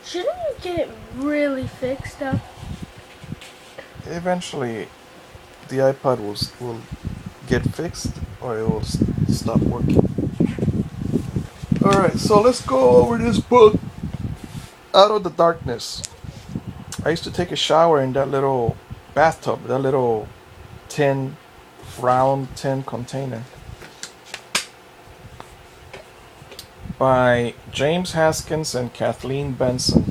Shouldn't you get it really fixed up? Eventually, the iPod will get fixed or it will stop working. Alright, so let's go over this book, Out of the Darkness. I used to take a shower in that little bathtub, that little tin, round tin container. By James Haskins and Kathleen Benson.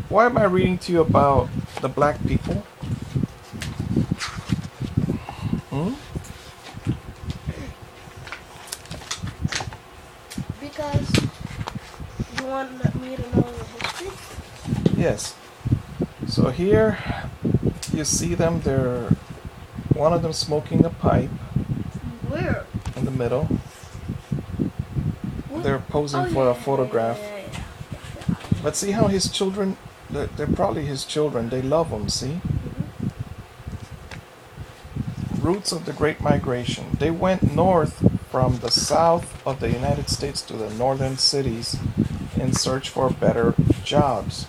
Why am I reading to you about the black people? Hmm? Because you want me to know the history? Yes. So here you see them, they're one of them smoking a pipe Where? in the middle. They're posing for a photograph. Yeah. But see how his children, they're probably his children, they love him, see? Roots of the Great Migration. They went north from the south of the United States to the northern cities in search for better jobs.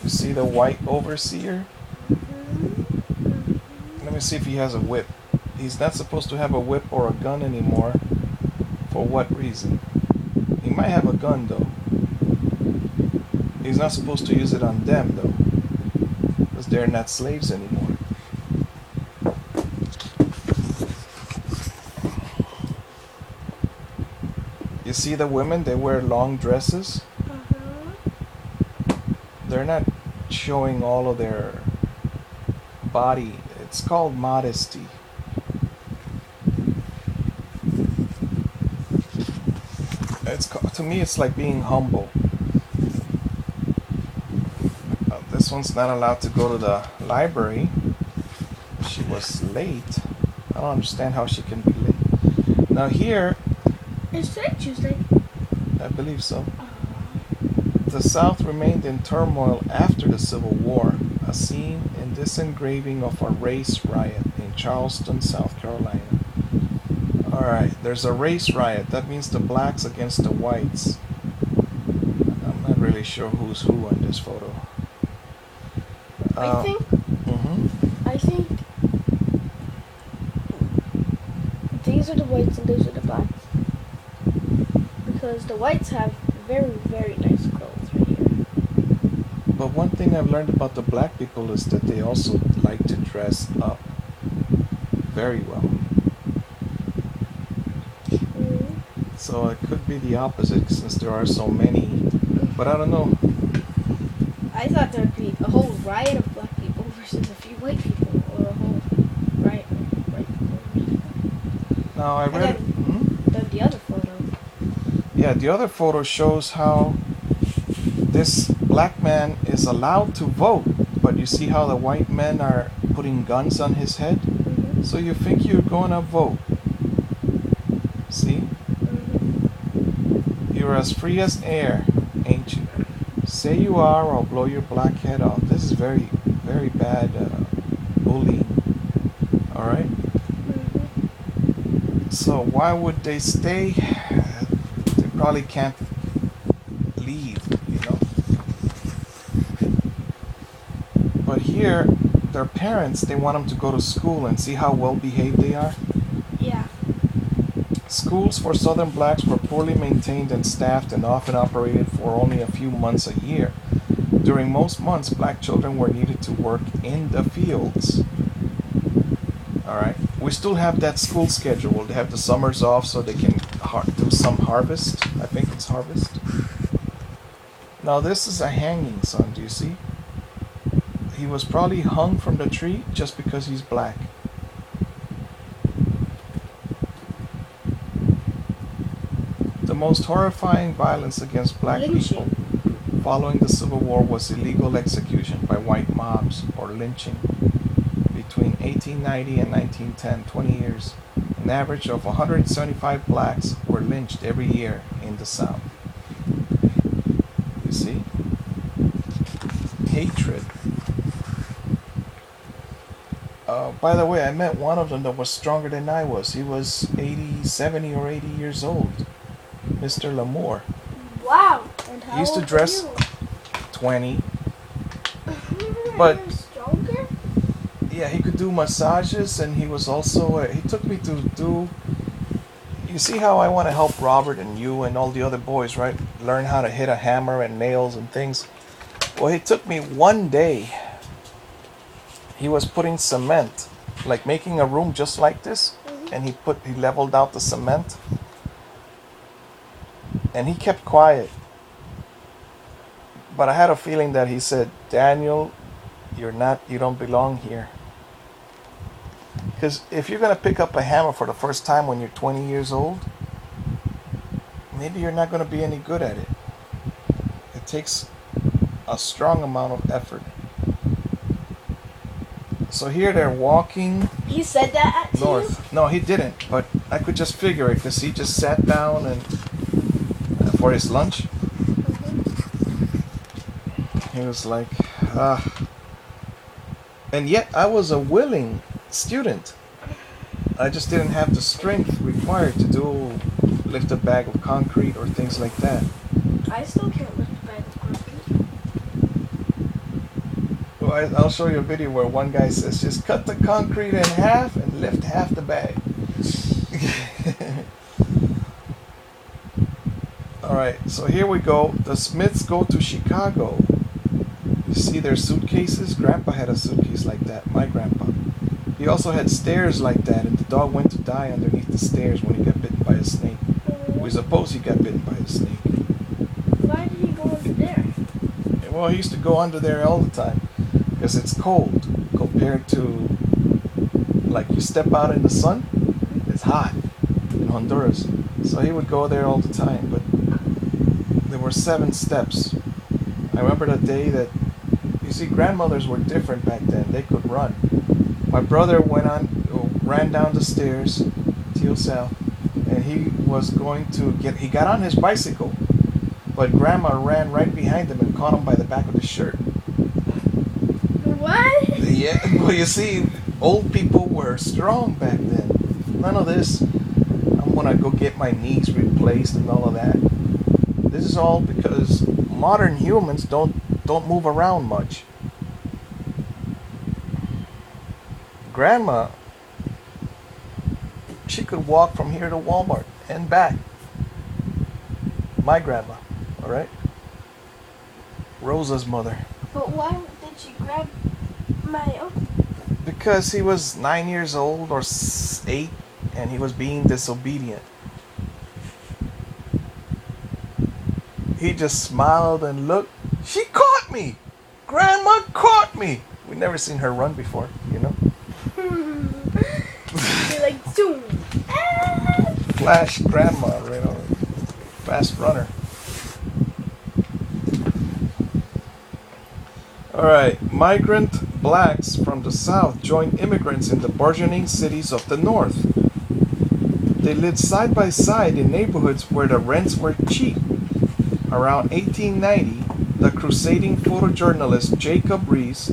You see the white overseer? Let me see if he has a whip. He's not supposed to have a whip or a gun anymore. For what reason? He might have a gun though. He's not supposed to use it on them though, because they're not slaves anymore. You see the women, they wear long dresses. They're not showing all of their body. It's called modesty. To me, it's like being humble. This one's not allowed to go to the library. She was late. I don't understand how she can be late. Now here, is today Tuesday? I believe so. The South remained in turmoil after the Civil War, a scene in this engraving of a race riot in Charleston, South Carolina. Alright, there's a race riot. That means the blacks against the whites. I'm not really sure who's who on this photo. I think these are the whites and these are the blacks. Because the whites have very, very nice clothes right here. But one thing I've learned about the black people is that they also like to dress up very well. So it could be the opposite since there are so many. But I don't know. I thought there'd be a whole riot of black people versus a few white people, or a whole riot of white people. Now I read the other photo. Yeah, the other photo shows how this black man is allowed to vote, but you see how the white men are putting guns on his head? So you think you're going to vote. See? You're as free as air, ain't you? Say you are, or I'll blow your black head off. This is very, very bad bullying. Alright? So why would they stay? They probably can't leave, you know? But here, their parents, they want them to go to school and see how well behaved they are. Yeah. Schools for Southern blacks were poorly maintained and staffed and often operated for only a few months a year. During most months, black children were needed to work in the fields. Alright? We still have that school schedule. They have the summers off so they can do some harvest. I think it's harvest. Now this is a hanging son, do you see? He was probably hung from the tree just because he's black. The most horrifying violence against black people following the Civil War was illegal execution by white mobs, or lynching. Between 1890 and 1910, 20 years, an average of 175 blacks were lynched every year in the South. You see? Hatred. By the way, I met one of them that was stronger than I was. He was 70 or 80 years old. Mr. Lamour. Wow. And How used to old dress were 20. you? But- You're stronger? Yeah, he could do massages, and he was also he took me to do. You see how I want to help Robert and you and all the other boys, right? Learn how to hit a hammer and nails and things. Well, he took me one day. He was putting cement, like making a room just like this, and he leveled out the cement, and he kept quiet. But I had a feeling that he said, "Daniel, you don't belong here." Because if you're going to pick up a hammer for the first time when you're 20 years old, maybe you're not going to be any good at it. It takes a strong amount of effort. So here they're walking He said that to you? north. No, he didn't, but I could just figure it because he just sat down and for his lunch. He was like, and yet I was a willing student. I just didn't have the strength required to lift a bag of concrete or things like that. I still can't lift a bag of concrete. Well, I'll show you a video where one guy says, just cut the concrete in half and lift half the bag. Alright, so here we go. The Smiths go to Chicago. You see their suitcases? Grandpa had a suitcase like that, my grandpa. He also had stairs like that, and the dog went to die underneath the stairs when he got bitten by a snake. We suppose he got bitten by a snake. Why did he go under there? Well, he used to go under there all the time because it's cold compared to, like, you step out in the sun, it's hot in Honduras. So he would go there all the time, but there were 7 steps. I remember the day that, you see, grandmothers were different back then. They could run. My brother ran down the stairs, Teal South, and he got on his bicycle, but Grandma ran right behind him and caught him by the back of the shirt. What? Yeah, well, you see, old people were strong back then. None of this, I'm gonna go get my knees replaced and all of that. This is all because modern humans don't move around much. Grandma, she could walk from here to Walmart and back. My grandma, all right? Rosa's mother. But why did she grab my uncle? Because he was 9 years old or 8, and he was being disobedient. He just smiled and looked. She caught me! Grandma caught me! We'd never seen her run before, you know? You're like, zoom. Ah! Flash grandma, you know, fast runner. Alright, migrant blacks from the south joined immigrants in the burgeoning cities of the north. They lived side by side in neighborhoods where the rents were cheap. Around 1890, the crusading photojournalist Jacob Riis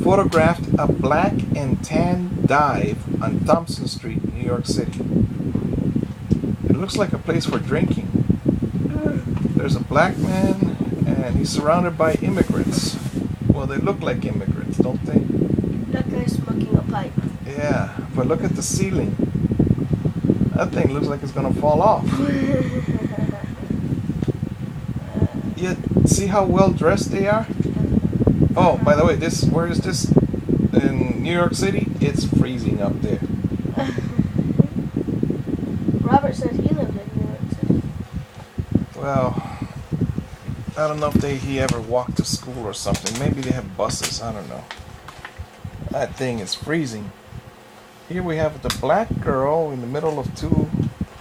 photographed a black and tan dive on Thompson Street, New York City. It looks like a place for drinking. There's a black man, and he's surrounded by immigrants. Well, they look like immigrants, don't they? That guy's smoking a pipe. Yeah, but look at the ceiling. That thing looks like it's gonna fall off. Yet, see how well dressed they are? Oh, by the way, where is this? In New York City? It's freezing up there. Robert said he lived in New York City. Well, I don't know if he ever walked to school or something. Maybe they have buses, I don't know. That thing is freezing. Here we have the black girl in the middle of 2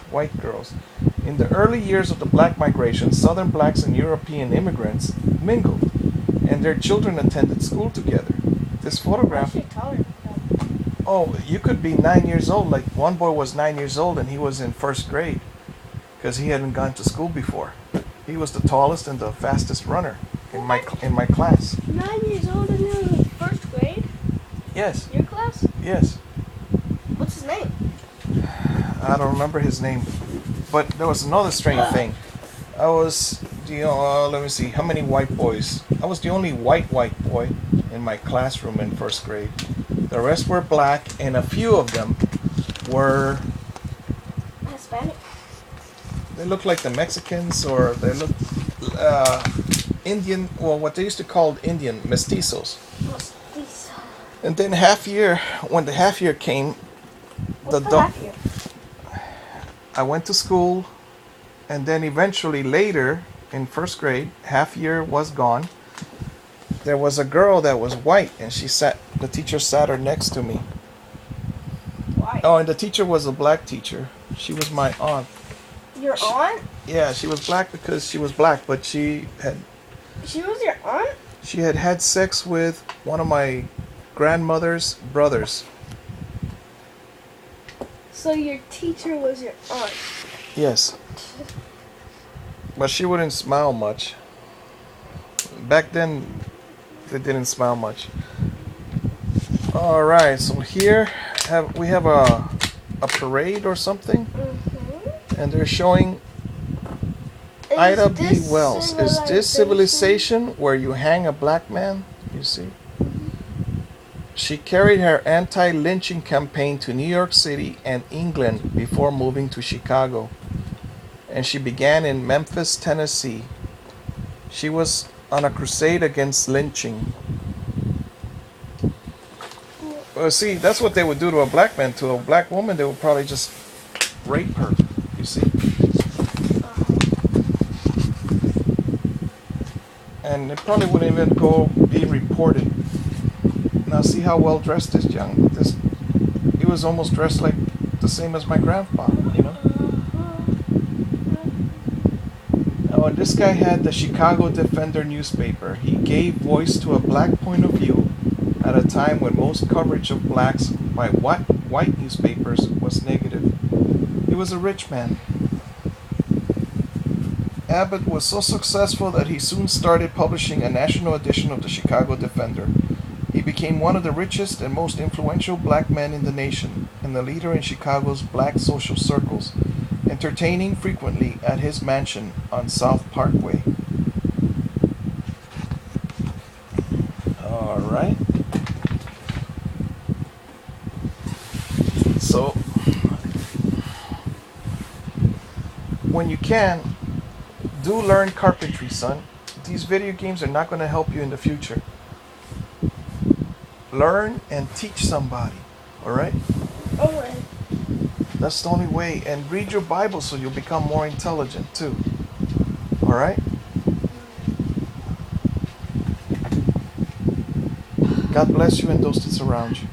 white girls. In the early years of the black migration, southern blacks and European immigrants mingled, and their children attended school together. This photograph... Actually taller than them. Oh, you could be 9 years old. Like, one boy was 9 years old and he was in 1st grade because he hadn't gone to school before. He was the tallest and the fastest runner in my class. 9 years old and you're in 1st grade? Yes, Your class? yes. What's his name? I don't remember his name. But there was another strange thing. Do let me see, how many white boys? I was the only white boy in my classroom in first grade. The rest were black, and a few of them were, Hispanic. they looked like the Mexicans, or they looked Indian, well, what they used to call Indian, mestizos. Mestizo. And then when the half year came, What's the half year? I went to school, and then eventually later in first grade, half year was gone. There was a girl that was white, and the teacher sat her next to me. Why? Oh, and the teacher was a black teacher. She was my aunt. Your aunt? Yeah, she was black because she was black, but she was your aunt? had sex with one of my grandmother's brothers. So your teacher was your aunt? Yes. But she wouldn't smile much. Back then, they didn't smile much. All right, so here we have a parade or something, and they're showing Ida B. Wells. Is this civilization where you hang a black man? You see? She carried her anti-lynching campaign to New York City and England before moving to Chicago. And she began in Memphis, Tennessee. She was on a crusade against lynching. Well, see, that's what they would do to a black man. To a black woman, they would probably just rape her. You see? And it probably wouldn't even be reported. Now see how well dressed this he was almost dressed like the same as my grandpa, you know? Oh, and this guy had the Chicago Defender newspaper. He gave voice to a black point of view at a time when most coverage of blacks by white newspapers was negative. He was a rich man. Abbott was so successful that he soon started publishing a national edition of the Chicago Defender. He became one of the richest and most influential black men in the nation, and the leader in Chicago's black social circles, entertaining frequently at his mansion on South Parkway. All right. So, when you can, do learn carpentry, son. These video games are not going to help you in the future. Learn and teach somebody, all right? All right. That's the only way. And read your Bible so you'll become more intelligent too, all right? God bless you and those that surround you.